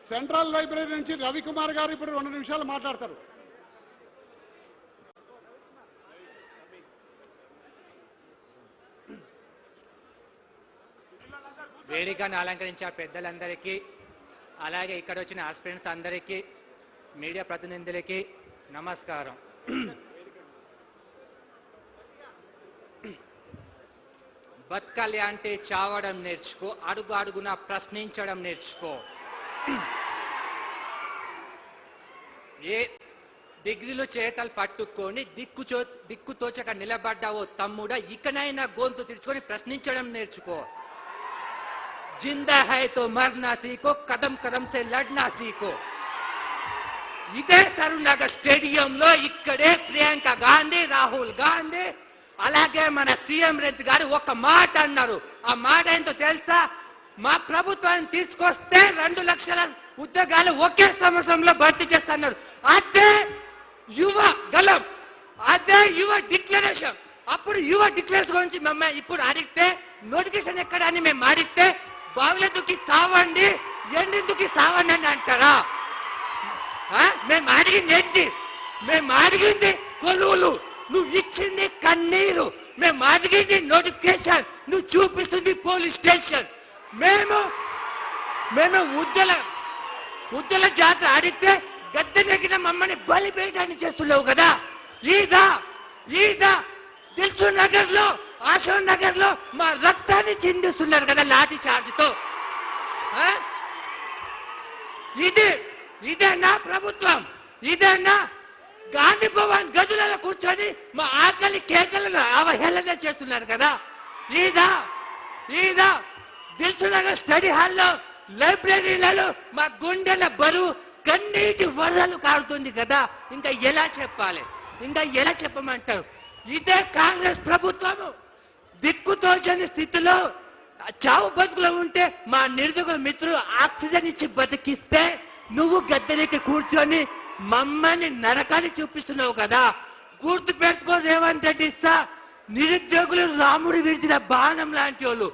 Central library నుంచి రవికుమార్ గారు ఇప్పుడు 2 నిమిషాలు మాట్లాడతారు. వేదికను అలంకరించిన పెద్దలందరికీ, అలాగే ఇక్కడ వచ్చిన ఆస్పిరెంట్స్ అందరికీ, మీడియా ప్రతినిధులకి నమస్కారం. బతకాలి అంటే చావడం నేర్చుకో, అడుగు అడుగున ప్రశ్నించడం నేర్చుకో. ఏ డిగ్రీలు చేతలు పట్టుకొని దిక్కుతోచక నిలబడ్డావో తమ్ముడా, ఇకనైనా గొంతు తెరుచుకొని ప్రశ్నించడం నేర్చుకో. जिंदा है तो मरना सीखो, कदम कदम से लड़ना सीखो. ఇదే సరునగర్ స్టేడియంలో ఇక్కడే ప్రియాంక గాంధీ, రాహుల్ గాంధీ, అలాగే మన సీఎం రెడ్డి గారు ఒక మాట అన్నారు. ఆ మాట ఏంటో తెలుసా? మా ప్రభుత్వాన్ని తీసుకొస్తే 2 లక్షల ఉద్యోగాలు ఒకే సంవత్సరంలో భర్తీ చేస్తున్నారు. అదే యువ గలం, అదే యువ డిక్లరేషన్. అప్పుడు యువ డిక్లరేషన్ గురించి మమ్మల్ని ఇప్పుడు అడిగితే నోటిఫికేషన్ ఎక్కడ అని మేము అడిగితే బావులెందుకు సావండి, ఎండెందుకు సావండి అని అంటారా? మేము అడిగింది ఏంటి? మేము అడిగింది కొలువులు, నువ్వు ఇచ్చింది కన్నీరు. మేము అడిగింది నోటిఫికేషన్, నువ్వు చూపిస్తుంది పోలీస్ స్టేషన్. మేము ఉద్దల జాతర అడిగితే గద్దెనెక్కిన మమ్మల్ని బలిపేయడాన్ని చేస్తున్నావు కదా. ఈదా దిల్సు నగర్ లో, అశోక్ నగర్ లో మా రక్తాన్ని చిందిస్తున్నారు కదా లాఠీ చార్జ్ తో. ఇదేనా ప్రభుత్వం? ఇదేనా? గాంధీ భవన్ గదులలో కూర్చొని మా ఆకలి కేకలను అవహేళన చేస్తున్నారు కదా. ఈదా దిల్సు నగర్ స్టడీ హాల్లో, లైబ్రరీలలో మా గుండెల బరువు కన్నీటి వరదలు కారుతుంది కదా. ఇంకా ఎలా చెప్పాలి? ఇంకా ఎలా చెప్పమంటారు? ఇదే కాంగ్రెస్ ప్రభుత్వము దిక్కుతోచని స్థితిలో చావు బతుకులో ఉంటే మా నిరుద్యోగుల మిత్రులు ఆక్సిజన్ ఇచ్చి బతికిస్తే నువ్వు గద్దెనికి కూర్చొని మమ్మల్ని నరకాన్ని చూపిస్తున్నావు కదా. గుర్తు పెట్టుకో రేవంత్ రెడ్డి సార్, నిరుద్యోగులు రాముడు విడిచిన బాణం లాంటి వాళ్ళు.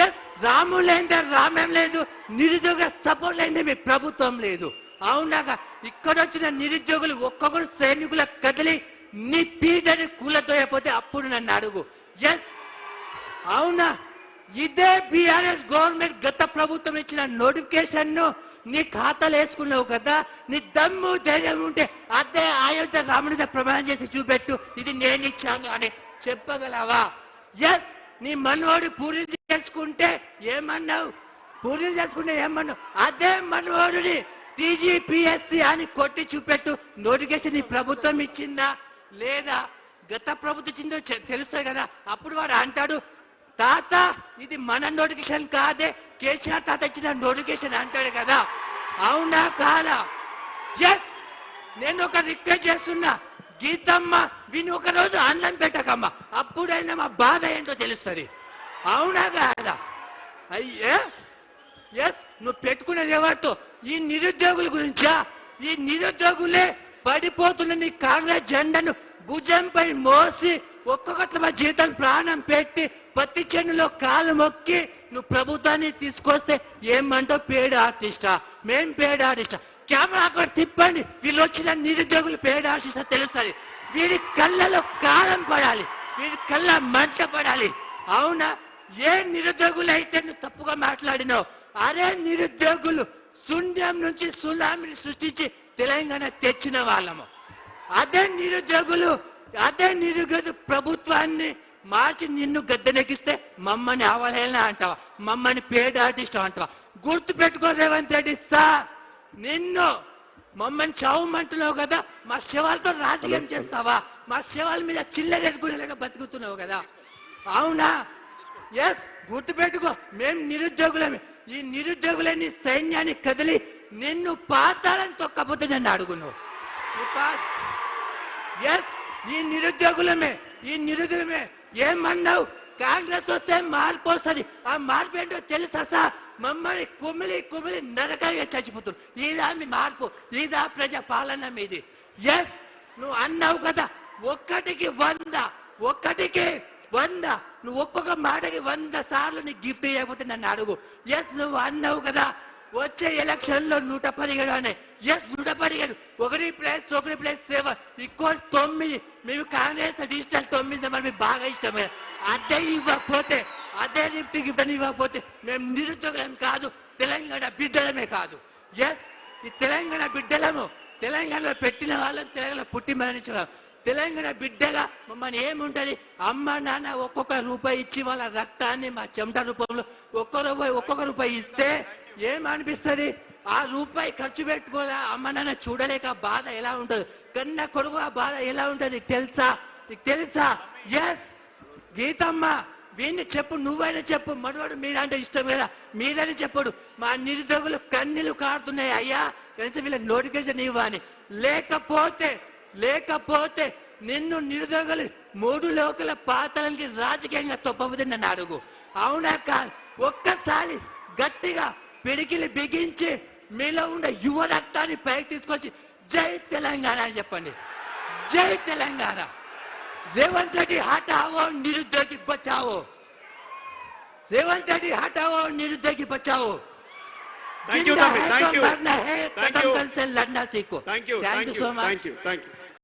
ఎస్, రాముడు లేదే రామేం లేదు, నిరుద్యోగుల సపోర్ట్ లేదే మీ ప్రభుత్వం లేదు. అవునాగా ఇక్కడ వచ్చిన నిరుద్యోగులు ఒక్కొక్కరు సైనికుల కదిలి నీ పీదని కూలతో అయిపోతే అప్పుడు నన్ను అడుగు. ఎస్, అవునా? ఇదే బీఆర్ఎస్ గవర్నమెంట్ గత ప్రభుత్వం ఇచ్చిన నోటిఫికేషన్ ను నీ ఖాతాలో వేసుకున్నావు కదా. నీ దమ్ము ధైర్యం ఉంటే అదే అయోధ్య రాముడి ప్రమాణం చేసి చూపెట్టు, ఇది నేను ఇచ్చాను అని చెప్పగలవా? ఎస్, నీ మనవాడు పూర్తి చేసుకుంటే ఏమన్నావు? పూర్తి చేసుకుంటే ఏమన్నావు? అదే మనవాడుని టీజీపీఎస్సీ అని కొట్టి చూపెట్టు. నోటిఫికేషన్ ఈ ప్రభుత్వం ఇచ్చిందా లేదా? గత ప్రభుత్వం ఇచ్చిందో తెలుస్తుంది కదా. అప్పుడు వాడు అంటాడు, తాత ఇది మన నోటిఫికేషన్ కాదే, కేసీఆర్ తాత ఇచ్చిన నోటిఫికేషన్ అంటాడు కదా. అవునా కాదా? ఎస్, నేను ఒక రిక్వెస్ట్ చేస్తున్నా, గీతమ్మ విని ఒక రోజు అన్నం పెట్టకమ్మా, అప్పుడైనా మా బాధ ఏంటో తెలుస్తుంది. అవునా కాదా? అయ్యే ఎస్, నువ్వు పెట్టుకునేది ఎవరితో? ఈ నిరుద్యోగుల గురించా? ఈ నిరుద్యోగులే పడిపోతున్న నీ కాంగ్రెస్ జెండాను భుజంపై మోసి ఒక్కొక్క జీతం ప్రాణం పెట్టి పత్తి చెన్నులో కాలు మొక్కి నువ్వు ప్రభుత్వాన్ని తీసుకొస్తే ఏమంటావు? పేడ్ ఆర్టిస్టా? మేం పేడ్ ఆర్టిస్టా? కెమెరా అక్కడ తిప్పండి, వీళ్ళు వచ్చిన నిరుద్యోగులు పేడ్ ఆర్టిస్టా తెలుస్తుంది. వీడి కళ్ళలో కారం పడాలి, వీడి కళ్ళ మంట పడాలి. అవునా? ఏ నిరుద్యోగులు అయితే నువ్వు తప్పుగా మాట్లాడినావు? అరే నిరుద్యోగులు శూన్యం నుంచి సునామీని సృష్టించి తెలంగాణ తెచ్చిన వాళ్ళము. అదే నిరుద్యోగులు ప్రభుత్వాన్ని మార్చి నిన్ను గద్దెనెక్కిస్తే మమ్మల్ని అవహేళన అంటావా? మమ్మల్ని పేడ్ ఆర్టిస్ట్ అంటావా? గుర్తు పెట్టుకో రేవంత్ రెడ్డి సార్, నిన్ను మమ్మల్ని చావమంటున్నావు కదా, మా శవాలతో రాజకీయం చేస్తావా? మా శవాల మీద చిల్లరెట్టుకునేలాగా బతుకుతున్నావు కదా. అవునా? ఎస్, గుర్తు పెట్టుకో, మేము నిరుద్యోగులమే. ఈ నిరుద్యోగులని సైన్యాన్ని కదిలి నిన్ను పాతాలని తొక్కపోతే నన్ను అడుగును. ఎస్, ఈ నిరుద్యోగులమే ఏమన్నావు? కాంగ్రెస్ వస్తే మార్పు వస్తుంది. ఆ మార్పు ఏంటో తెలుసా సార్? మమ్మల్ని కుమిలి నరకంగా చచ్చిపోతున్నారు. ఇదా మీ మార్పు? ఇదా ప్రజా పాలన మీది? ఎస్, నువ్వు అన్నావు కదా, ఒక్కటికి 100 నువ్వు ఒక్కొక్క మాటకి 100 సార్లు నీకు గిఫ్ట్ ఇవ్వకపోతే నన్ను అడుగు. ఎస్, నువ్వు అన్నావు కదా, వచ్చే ఎలక్షన్ లో 117 అనే ఎస్ 117 1+1+7 ఈక్వల్ 9. మేము కాంగ్రెస్ డిజిటల్ 9 మరి మీకు బాగా ఇష్టమే. అదే ఇవ్వకపోతే అదే లిఫ్ట్ గిఫ్ట్ ఇవ్వకపోతే మేము నిరుద్యోగులం కాదు, తెలంగాణ బిడ్డలమే కాదు. ఎస్ ఈ తెలంగాణ బిడ్డలము, తెలంగాణలో పెట్టిన వాళ్ళని తెలంగాణ పుట్టి మరణించిన తెలంగాణ బిడ్డగా మమ్మల్ని ఏముంటది, అమ్మ నాన్న ఒక్కొక్క రూపాయి ఇచ్చి వాళ్ళ రక్తాన్ని మా చెమట రూపంలో ఒక్కొక్క రూపాయి ఇస్తే ఏమనిపిస్తుంది? ఆ రూపాయి ఖర్చు పెట్టుకోదా అమ్మ నాన్న చూడలేక బాధ ఎలా ఉంటుంది, కన్న కొడుకు ఆ బాధ ఎలా ఉంటుంది నీకు తెలుసా? ఎస్ గీతమ్మ వీడిని చెప్పు, నువ్వైనా చెప్పు, మనవాడు మీరంటే ఇష్టం కదా, మీరని చెప్పడు. మా నిరుద్యోగులు కన్నీళ్ళు కారుతున్నాయి అయ్యా, కనీసం వీళ్ళకి నోటిఫికేషన్ ఇవ్వని. లేకపోతే నిన్ను నిరుద్యోగులు 3 లోకల పాత్రలకి రాజకీయంగా తప్పకపోతే నన్ను అడుగు. అవునా కాదు? ఒక్కసారి గట్టిగా పిడికిలి బిగించి మీలో ఉన్న యువ రక్తాన్ని పైకి తీసుకొచ్చి జై తెలంగాణ అని చెప్పండి. జై తెలంగాణ. रेवंत रेड्डी हटाओ निरुद्योगी बचाओ, रेवंत रेड्डी हटाओ निरुद्योगी बचाओ. Thank you, Tami. Thank you. मरना है, Thank कदम you. कदम से लड़ना सीखो. Thank you. Thank you so much. Thank you.